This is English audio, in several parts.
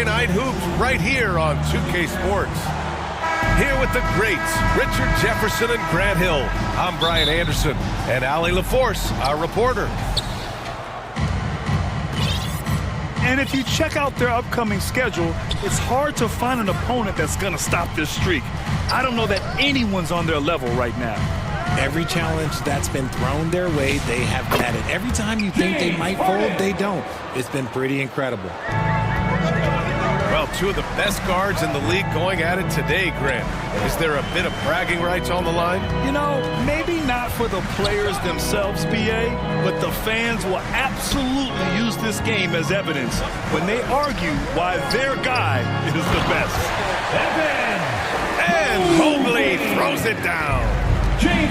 Thursday Night Hoops right here on 2K Sports. Here with the greats, Richard Jefferson and Grant Hill. I'm Brian Anderson, and Allie LaForce, our reporter. And if you check out their upcoming schedule, it's hard to find an opponent that's going to stop this streak. I don't know that anyone's on their level right now. Every challenge that's been thrown their way, they have met it. Every time you think they might fold, they don't. It's been pretty incredible. Well, two of the best guards in the league going at it today, Grant. Is there a bit of bragging rights on the line? You know, maybe not for the players themselves, BA, but the fans will absolutely use this game as evidence when they argue why their guy is the best. And Mobley throws it down.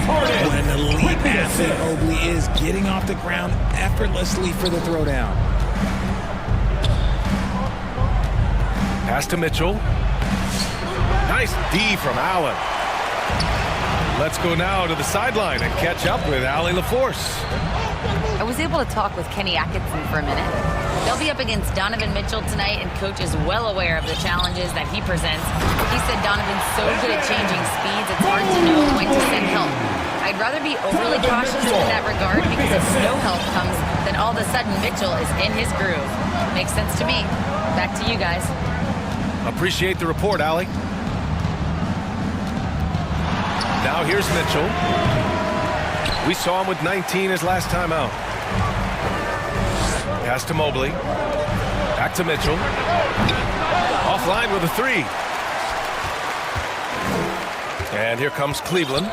What an elite athlete Mobley is, getting off the ground effortlessly for the throwdown. Pass to Mitchell. Nice D from Allen. Let's go now to the sideline and catch up with Allie LaForce. I was able to talk with Kenny Atkinson for a minute. They'll be up against Donovan Mitchell tonight, and Coach is well aware of the challenges that he presents. He said Donovan's so good at changing speeds, it's hard to know when to send help. I'd rather be overly cautious in that regard, because if no help comes, then all of a sudden Mitchell is in his groove. Makes sense to me. Back to you guys. Appreciate the report, Allie. Now here's Mitchell. We saw him with 19 his last time out. Pass to Mobley. Back to Mitchell. Offline with a three. And here comes Cleveland.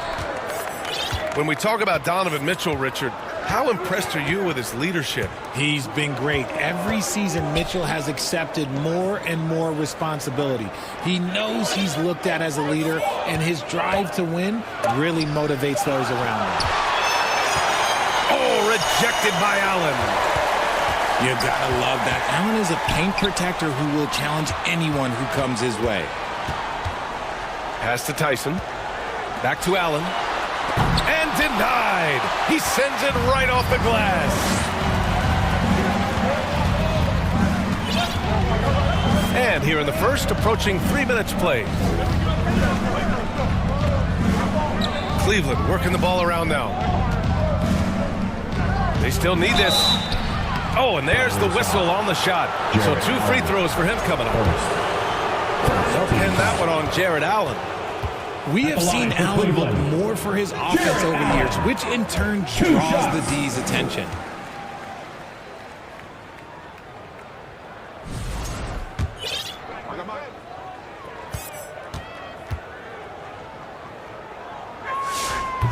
When we talk about Donovan Mitchell, Richard, how impressed are you with his leadership? He's been great. Every season, Mitchell has accepted more and more responsibility. He knows he's looked at as a leader, and his drive to win really motivates those around him. Oh, rejected by Allen. You gotta love that. Allen is a paint protector who will challenge anyone who comes his way. Pass to Tyson. Back to Allen. And denied. He sends it right off the glass. And here in the first, approaching 3 minutes played. Cleveland working the ball around now. They still need this. Oh, and there's the whistle on the shot. So 2 free throws for him coming up. They'll pin that one on Jared Allen. We have seen Allen look more for his offense over the years, which in turn draws the D's attention.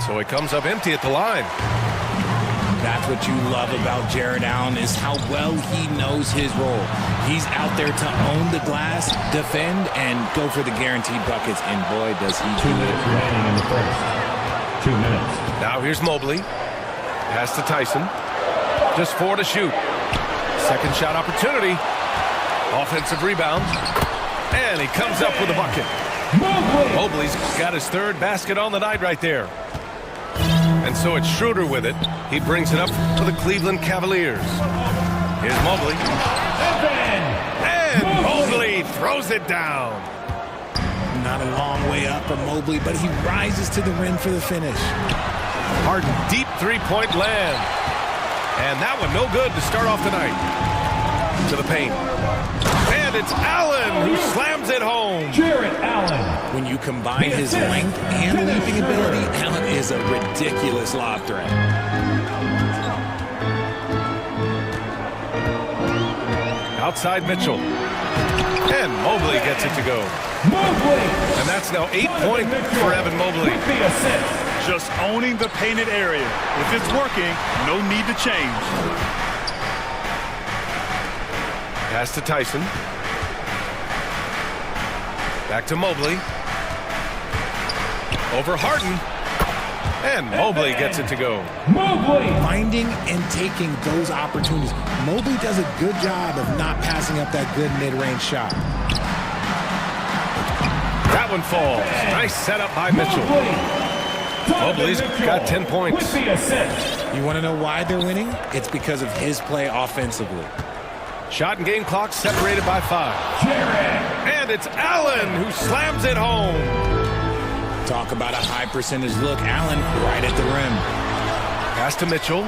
So he comes up empty at the line. That's what you love about Jared Allen, is how well he knows his role. He's out there to own the glass, defend, and go for the guaranteed buckets. And boy, does he. 2 minutes remaining in the first. 2 minutes. Now here's Mobley. Pass to Tyson. Just 4 to shoot. Second shot opportunity. Offensive rebound. And he comes up with a bucket. Mobley's got his 3rd basket on the night right there. And so it's Schroeder with it. He brings it up for the Cleveland Cavaliers. Here's Mobley. And Mobley throws it down. Not a long way up from Mobley, but he rises to the rim for the finish. Harden, deep 3-point land. And that one no good to start off the night. To the paint. And it's Allen who slams it home. Jared Allen. When you combine his length and leaping ability, Allen is a ridiculous lob threat. Outside Mitchell. And Mobley gets it to go. And that's now 8 points for Evan Mobley. Just owning the painted area. If it's working, no need to change. Pass to Tyson. Back to Mobley. Over Harden. And Mobley gets it to go. Finding and taking those opportunities. Mobley does a good job of not passing up that good mid-range shot. That one falls. Nice setup by Mitchell. Mobley's got 10 points. You want to know why they're winning? It's because of his play offensively. Shot and game clock separated by 5. And it's Allen who slams it home. Talk about a high percentage look. Allen right at the rim. Pass to Mitchell.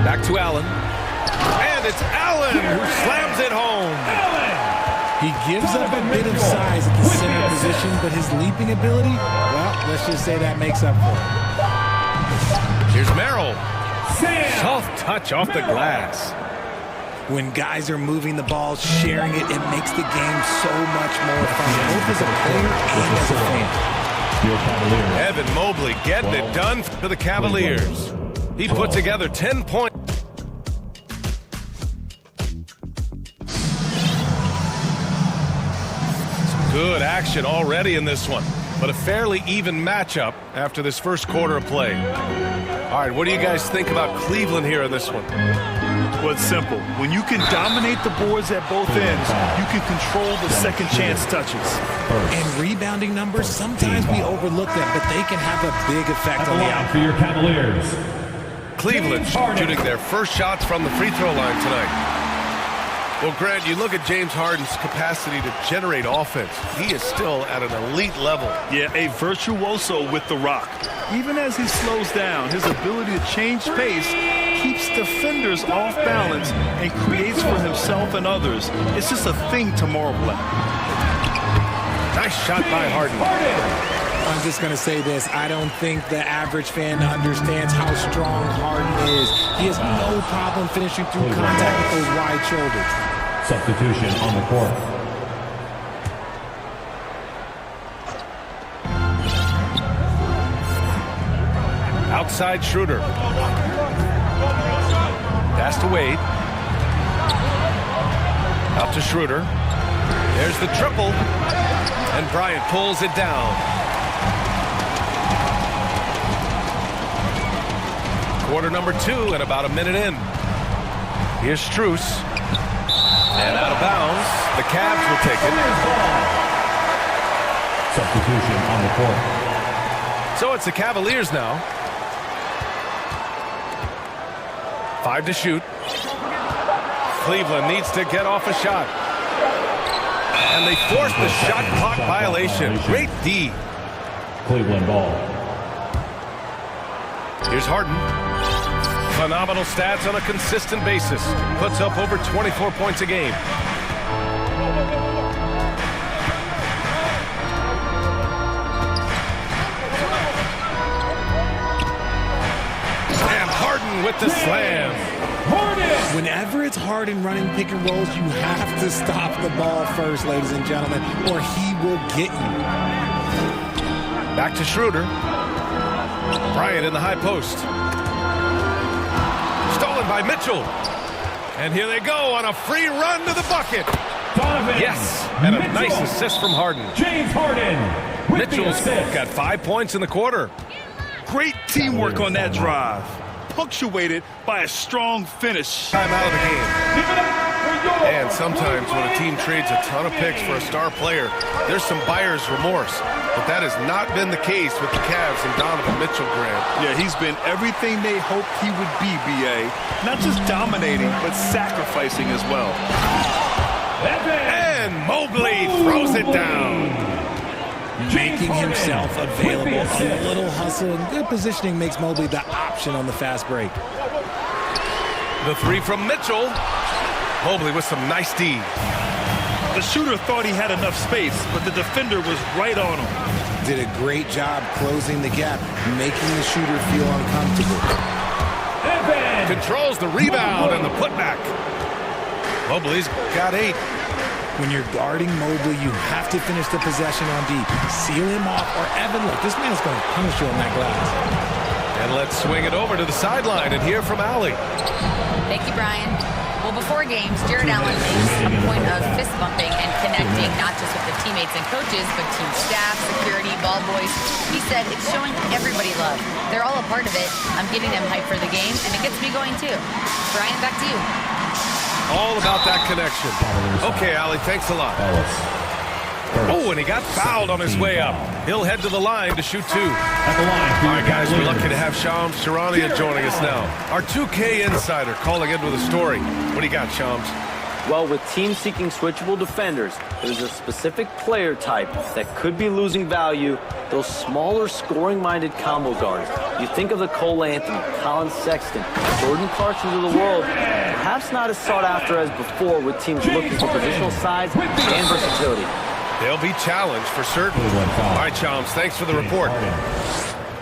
Back to Allen. And it's Allen who slams it home. He gives up a bit of size at the center position, but his leaping ability, well, let's just say that makes up for it. Here's Merrill. Soft touch off the glass. When guys are moving the ball, sharing it, it makes the game so much more fun, both as a player and as a fan. Evan Mobley getting it done for the Cavaliers. He put together 10 points. Good action already in this one, but a fairly even matchup after this first quarter of play. All right, what do you guys think about Cleveland here in this one? Well, it's simple. When you can dominate the boards at both ends, you can control the second chance touches. And rebounding numbers, sometimes we overlook them, but they can have a big effect on the outcome. For your Cavaliers. Cleveland shooting their first shots from the free throw line tonight. Well, Grant, you look at James Harden's capacity to generate offense. He is still at an elite level. Yeah, a virtuoso with the rock. Even as he slows down, his ability to change pace keeps defenders off balance and creates for himself and others. It's just a thing to marvel at. Nice shot by Harden. I'm just going to say this. I don't think the average fan understands how strong Harden is. He has no problem finishing through contact with those wide shoulders. Substitution on the court. Outside Schroeder. Pass to Wade. Out to Schroeder. There's the triple. And Bryant pulls it down. Quarter number 2 and about a minute in. Here's Strus. And out of bounds. The Cavs will take it. Substitution on the court. So it's the Cavaliers now. 5 to shoot. Cleveland needs to get off a shot. And they force the shot clock violation. Great D. Cleveland ball. Here's Harden. Phenomenal stats on a consistent basis. Puts up over 24 points a game. And Harden with the slam. Whenever it's Harden running pick and rolls, you have to stop the ball first, ladies and gentlemen, or he will get you. Back to Schroeder. Bryant in the high post. Stolen by Mitchell. And here they go on a free run to the bucket. Yes, and a nice assist from Harden. James Harden. Mitchell's got 5 points in the quarter. Great teamwork on that drive, punctuated by a strong finish. Time out of the game. And sometimes when a team trades a ton of picks for a star player, there's some buyer's remorse. But that has not been the case with the Cavs and Donovan Mitchell, Grant. Yeah, he's been everything they hoped he would be, B.A. Not just dominating, but sacrificing as well. And Mobley throws it down. Making himself available. A little hustle and good positioning makes Mobley the option on the fast break. The three from Mitchell. Mobley with some nice D. The shooter thought he had enough space, but the defender was right on him. Did a great job closing the gap, making the shooter feel uncomfortable. Controls the rebound and the putback. Mobley's got 8. When you're guarding Mobley, you have to finish the possession on deep. Seal him off, or Evan, look, this man's going to punish you on that glass. And let's swing it over to the sideline and hear from Allie. Thank you, Brian. Well, before games, Jared Allen makes a point of fist bumping and connecting, not just with the teammates and coaches, but team staff, security, ball boys. He said it's showing everybody love. They're all a part of it. I'm getting them hyped for the game, and it gets me going too. Brian, back to you. All about that connection. Okay, Allie, thanks a lot. Oh, and he got fouled on his way up. He'll head to the line to shoot 2. At the line. All right, guys, we're lucky to have Shams Charania joining us now. Our 2K insider calling in with a story. What do you got, Shams? Well, with teams seeking switchable defenders, there's a specific player type that could be losing value, those smaller scoring-minded combo guards. You think of the Cole Anthony, Colin Sexton, Jordan Clarksons of the world, perhaps not as sought after as before with teams looking for positional size and versatility. They'll be challenged for certain. All right, Shams, thanks for the report.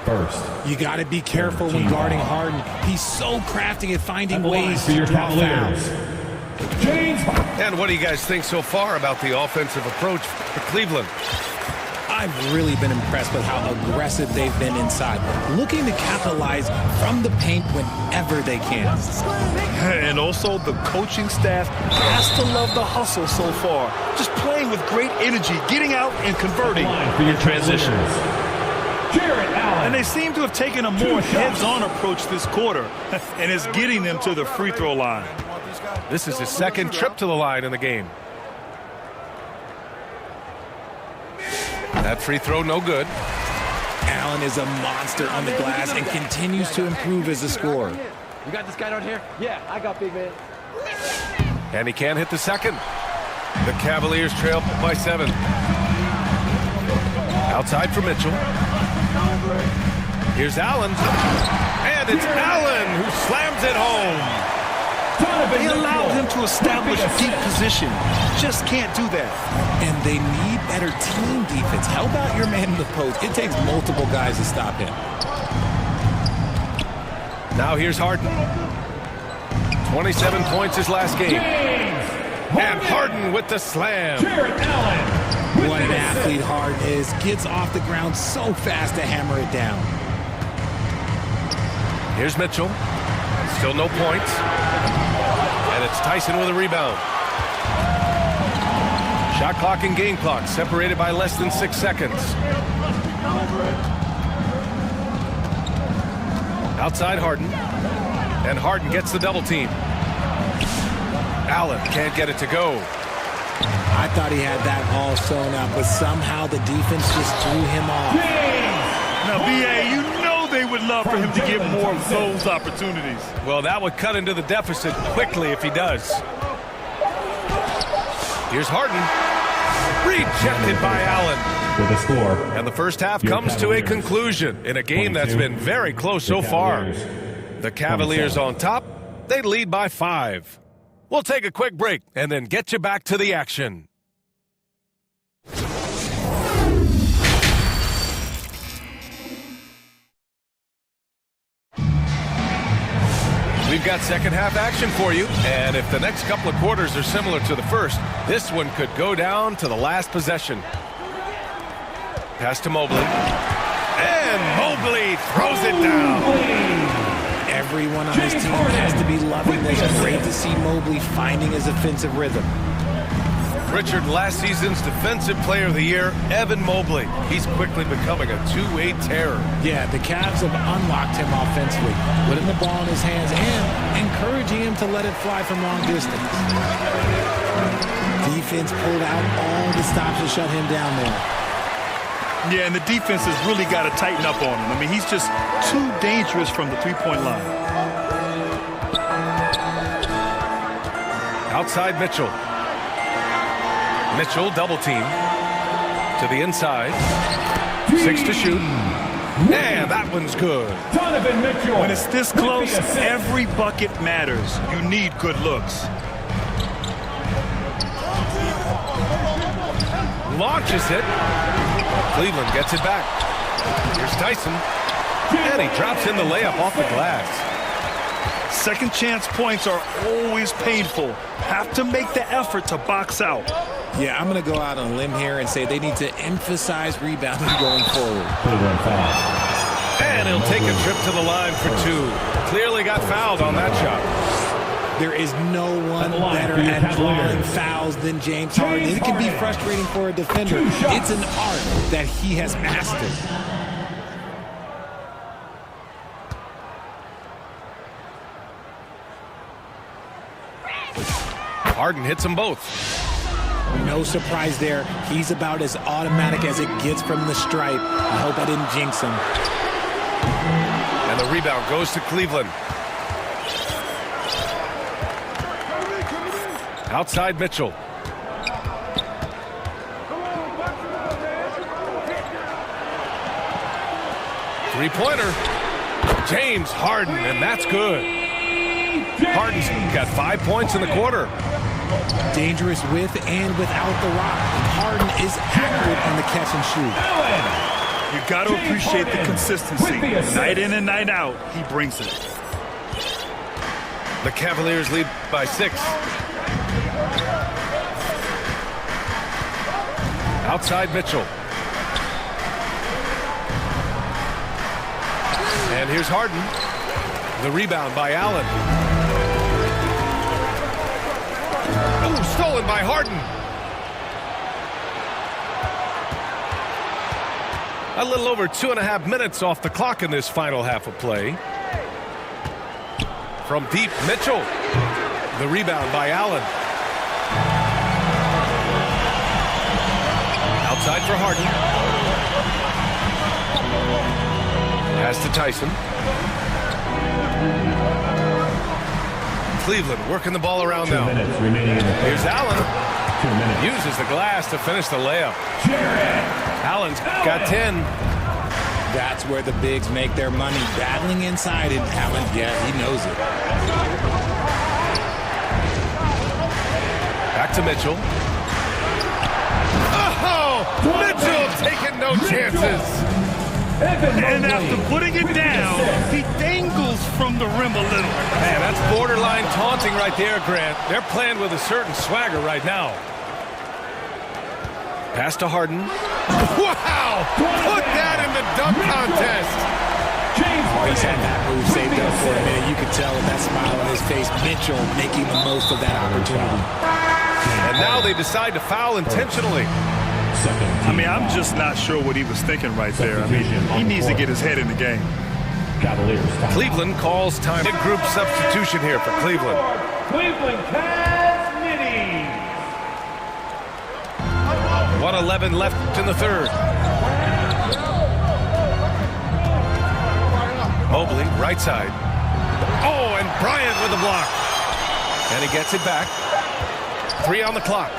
First. You got to be careful when guarding Harden. He's so crafty at finding ways For to your draw Cavaliers. fouls. And what do you guys think so far about the offensive approach for Cleveland? I've really been impressed with how aggressive they've been inside, looking to capitalize from the paint whenever they can. And also, the coaching staff has to love the hustle so far. Just playing with great energy, getting out and converting For your in transition. Jarrett Allen. And they seem to have taken a more heads-on approach this quarter, and it's getting them to the free throw line. This is his second trip to the line in the game. That free throw, no good. Allen is a monster on the glass and continues to improve as a scorer. You got this guy down here? Yeah, I got big man. And he can't hit the second. The Cavaliers trail by 7. Outside for Mitchell. Here's Allen. And it's Allen who slams it home. They allowed him to establish deep position. Just can't do that. And they need better team defense. Help out your man in the post. It takes multiple guys to stop him. Now here's Harden. 27 points his last game. And Harden with the slam. Jarrett Allen. What an athlete Harden is. Gets off the ground so fast to hammer it down. Here's Mitchell. Still no points. And it's Tyson with a rebound. Shot clock and game clock separated by less than 6 seconds. Outside Harden. And Harden gets the double team. Allen can't get it to go. I thought he had that all sewn up, but somehow the defense just threw him off. Now, B.A., you know they would love for him to get more of those opportunities. Well, that would cut into the deficit quickly if he does. Here's Harden. Rejected by Allen. With a score. And the first half Your comes to a Cavaliers. conclusion in a game that's been very close so far. The Cavaliers on top. They lead by 5. We'll take a quick break and then get you back to the action. We've got second half action for you, and if the next couple of quarters are similar to the first, this one could go down to the last possession. Pass to Mobley. And Mobley throws it down. Everyone on his team has to be loving this. Great to see Mobley finding his offensive rhythm. Richard, last season's Defensive Player of the Year, Evan Mobley. He's quickly becoming a two-way terror. Yeah, the Cavs have unlocked him offensively, putting the ball in his hands and encouraging him to let it fly from long distance. Defense pulled out all the stops to shut him down there. Yeah, and the defense has really got to tighten up on him. I mean, he's just too dangerous from the three-point line. Outside Mitchell. Mitchell double team to the inside. 6 to shoot. And that one's good. Donovan Mitchell. When it's this close, every bucket matters. You need good looks. Launches it. Cleveland gets it back. Here's Tyson. And he drops in the layup off the glass. Second chance points are always painful. Have to make the effort to box out. Yeah, I'm going to go out on a limb here and say they need to emphasize rebounding going forward. Cleveland foul. And he'll take a trip to the line for 2. Clearly got fouled on that shot. There is no one the line better for your at drawing Cavaliers. fouls than James Harden. It can be frustrating for a defender. It's an art that he has mastered. Harden hits them both. No surprise there. He's about as automatic as it gets from the stripe. I hope I didn't jinx him. And the rebound goes to Cleveland. Outside Mitchell. Three-pointer. James Harden, and that's good. Harden's got 5 points in the quarter. Dangerous with and without the rock. Harden is accurate on the catch and shoot. You got to appreciate the consistency. Night in and night out, he brings it. The Cavaliers lead by 6. Outside Mitchell. And here's Harden. The rebound by Allen. Oh, stolen by Harden. A little over 2.5 minutes off the clock in this final half of play. From deep, Mitchell. The rebound by Allen. Outside for Harden. Pass to Tyson. Cleveland working the ball around 2 now. minutes remaining in the third. Here's Allen. 2 minutes. Uses the glass to finish the layup. Allen's got 10. That's where the bigs make their money, battling inside, and Allen, yeah, he knows it. Back to Mitchell. Oh, Mitchell taking no chances. And after putting it down, he dangles from the rim a little. Man, that's borderline taunting right there, Grant. They're playing with a certain swagger right now. Pass to Harden. Wow! Put that in the dunk contest. Oh, he's had that move saved up for a minute. You could tell with that smile on his face, Mitchell making the most of that opportunity. And now they decide to foul intentionally. I mean, I'm just not sure what he was thinking right there. I mean, he needs to get his head in the game. Cavaliers. Cleveland calls time. Big group substitution here for Cleveland. Cleveland Cavs Mini. 1:11 left in the third. Mobley, right side. Oh, and Bryant with the block. And he gets it back. 3 on the clock.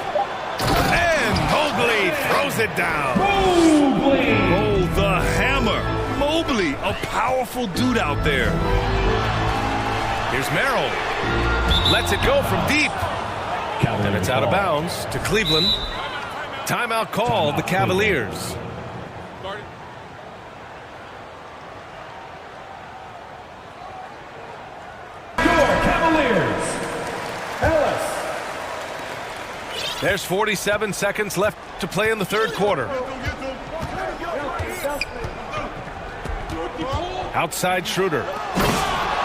And Mobley throws it down. Mobley. Oh, the hammer. Mobley, a powerful dude out there. Here's Merrill. Lets it go from deep. And it's out of bounds to Cleveland. Timeout called, the Cavaliers. Cavaliers. Ellis. There's 47 seconds left to play in the third quarter. Outside Schroeder.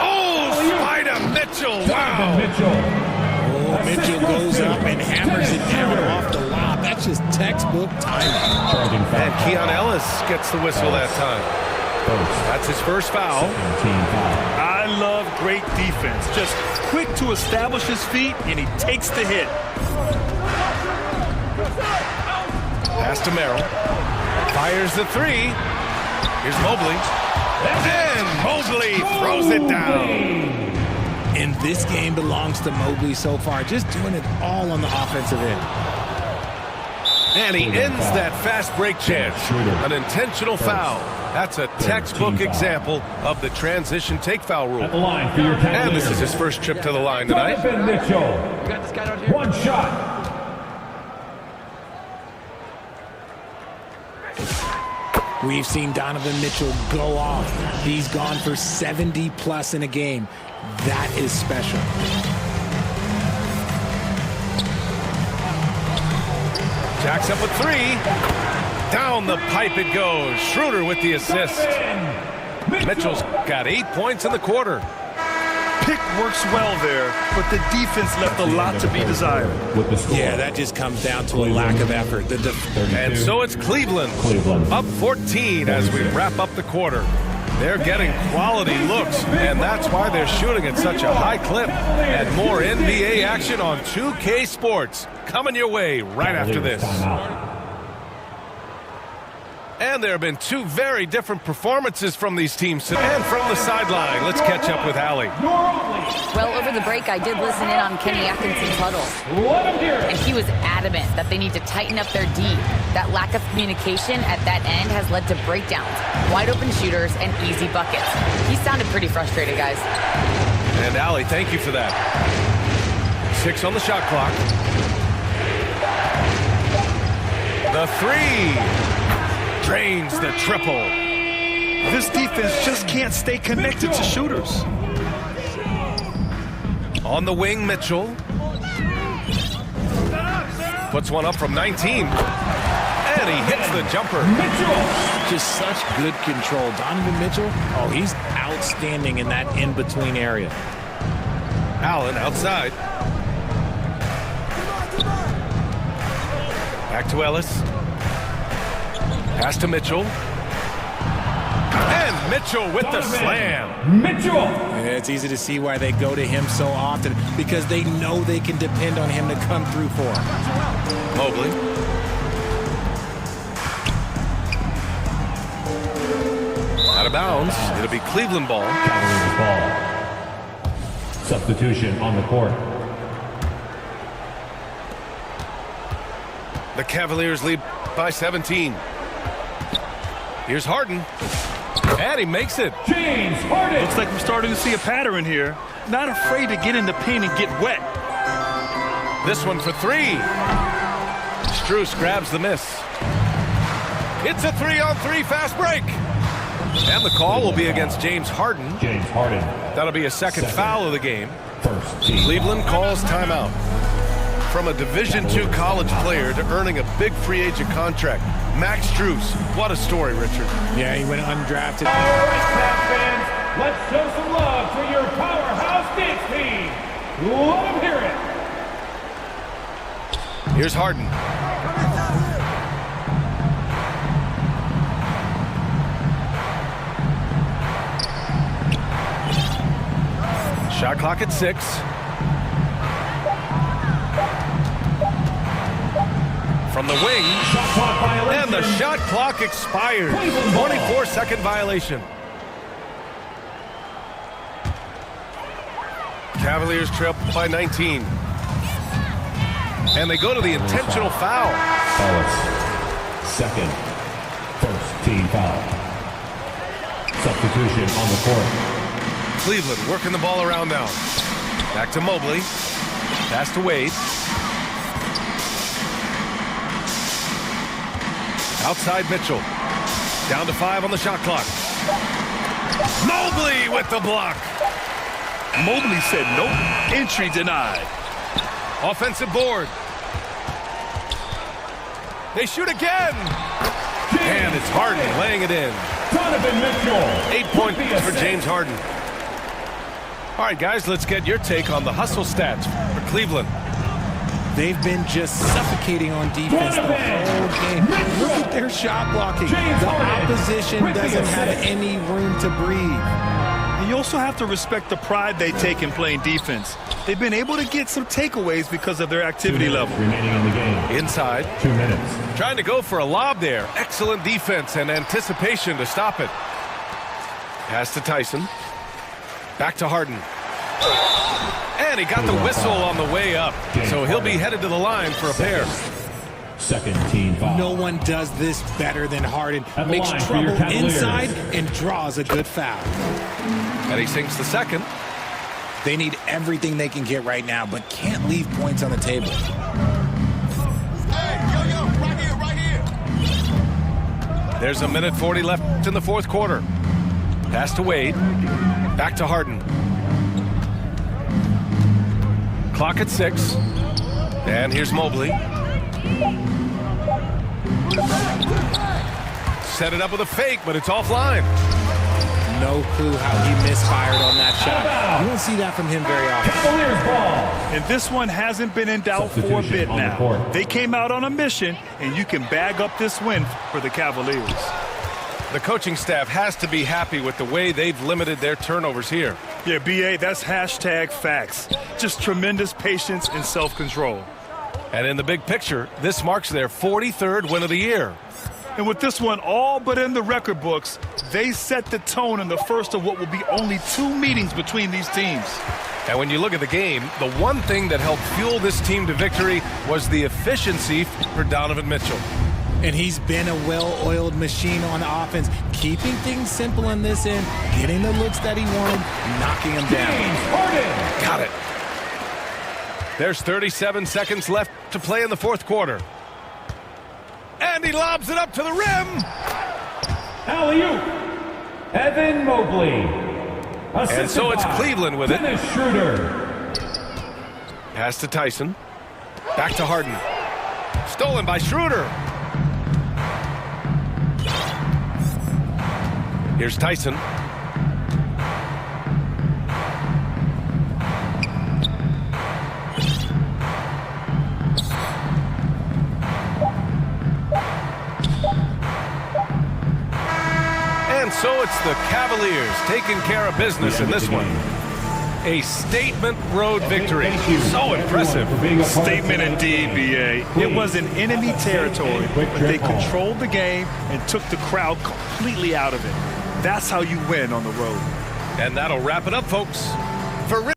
Oh, Spider Mitchell. Wow. Mitchell. Oh, Mitchell goes up and hammers it down off the lob. That's just textbook timing. Charging foul. And Keon Ellis gets the whistle that time. That's his first foul. Team foul. I love great defense. Just quick to establish his feet, and he takes the hit. Pass to Merrill. Fires the 3. Here's Mobley. And Mobley throws it down. And this game belongs to Mobley so far, just doing it all on the offensive end. And he ends that fast break chance. An intentional foul. That's a textbook example of the transition take foul rule. At the line for your Cavaliers. And this is his first trip to the line tonight. Donovan Mitchell. One shot. We've seen Donovan Mitchell go off. He's gone for 70+ in a game. That is special. Jacks up with 3. Down the pipe it goes. Schroeder with the assist. Mitchell's got 8 points in the quarter. Pick works well there, but the defense left a lot to be desired. With the score. Yeah, that just comes down to a lack of effort. And so it's Cleveland. Up 14 as we wrap up the quarter. They're getting quality looks, and that's why they're shooting at such a high clip. And more NBA action on 2K Sports coming your way right after this. And there have been two very different performances from these teams. And from the sideline, let's catch up with Allie. Well, over the break, I did listen in on Kenny Atkinson's huddle. And he was adamant that they need to tighten up their D. That lack of communication at that end has led to breakdowns, wide open shooters, and easy buckets. He sounded pretty frustrated, guys. And Allie, thank you for that. 6 on the shot clock. The three. Drains the triple. This defense just can't stay connected to shooters. On the wing, Mitchell. Puts one up from 19. And he hits the jumper. Mitchell! Just such good control. Donovan Mitchell, oh, he's outstanding in that in-between area. Allen outside. Back to Ellis. Pass to Mitchell. And Mitchell with the slam. Mitchell! And it's easy to see why they go to him so often, because they know they can depend on him to come through for them. Mobley. Out of bounds. It'll be Cleveland ball. Cavaliers ball. Substitution on the court. The Cavaliers lead by 17. Here's Harden. And he makes it. James Harden! Looks like we're starting to see a pattern here. Not afraid to get in the paint and get wet. This one for three. Strus grabs the miss. It's a 3-on-3 fast break. And the call will be against James Harden. James Harden. That'll be a second foul of the game. First team. Cleveland calls timeout. From a Division II college player to earning a big free agent contract, Max Strus. What a story, Richard. Yeah, he went undrafted. All right, Cavs fans, let's show some love for your powerhouse dance team. Let them hear it. Here's Harden. Shot clock at 6. From the wing, and the shot clock expired. 24-second violation. Cavaliers trail by 19. And they go to the intentional foul. Ellis. Second. First team foul. Substitution on the court. Cleveland working the ball around now. Back to Mobley. Pass to Wade. Outside Mitchell. Down to 5 on the shot clock. Mobley with the block. Mobley said nope. Entry denied. Offensive board. They shoot again. And it's Harden laying it in. Donovan Mitchell. 8 points for James Harden. All right, guys, let's get your take on the hustle stats for Cleveland. They've been just suffocating on defense the whole game. Look at their shot blocking. The opposition doesn't have any room to breathe. And you also have to respect the pride they take in playing defense. They've been able to get some takeaways because of their activity level. Remaining in the game. Inside. 2 minutes. Trying to go for a lob there. Excellent defense and anticipation to stop it. Pass to Tyson. Back to Harden. And he got the whistle on the way up. So he'll be headed to the line for a pair. Second team foul. No one does this better than Harden. At the Makes line for your trouble Cavaliers. inside and draws a good foul. And he sinks the second. They need everything they can get right now, but can't leave points on the table. There's a minute 40 left in the fourth quarter. Pass to Wade. Back to Harden. Clock at 6. And here's Mobley. Set it up with a fake, but it's offline. No clue how he misfired on that shot. You don't see that from him very often. Cavaliers ball. And this one hasn't been in doubt for a Substitution bit on the now. court. They came out on a mission, and you can bag up this win for the Cavaliers. The coaching staff has to be happy with the way they've limited their turnovers here. Yeah, BA, that's hashtag facts. Just tremendous patience and self-control. And in the big picture, this marks their 43rd win of the year. And with this one all but in the record books, they set the tone in the first of what will be only 2 meetings between these teams. And when you look at the game, the one thing that helped fuel this team to victory was the efficiency for Donovan Mitchell. And he's been a well-oiled machine on offense, keeping things simple in this end, getting the looks that he wanted, knocking them down. Got it. There's 37 seconds left to play in the fourth quarter. And he lobs it up to the rim. Alley-oop. Evan Mobley. And so it's Cleveland with it. Dennis Schroeder. Pass to Tyson. Back to Harden. Stolen by Schroeder. Here's Tyson. And so it's the Cavaliers taking care of business in this one. A statement road victory. So impressive. Statement indeed, BA. It was in enemy territory, but they controlled the game and took the crowd completely out of it. That's how you win on the road. And that'll wrap it up, folks. For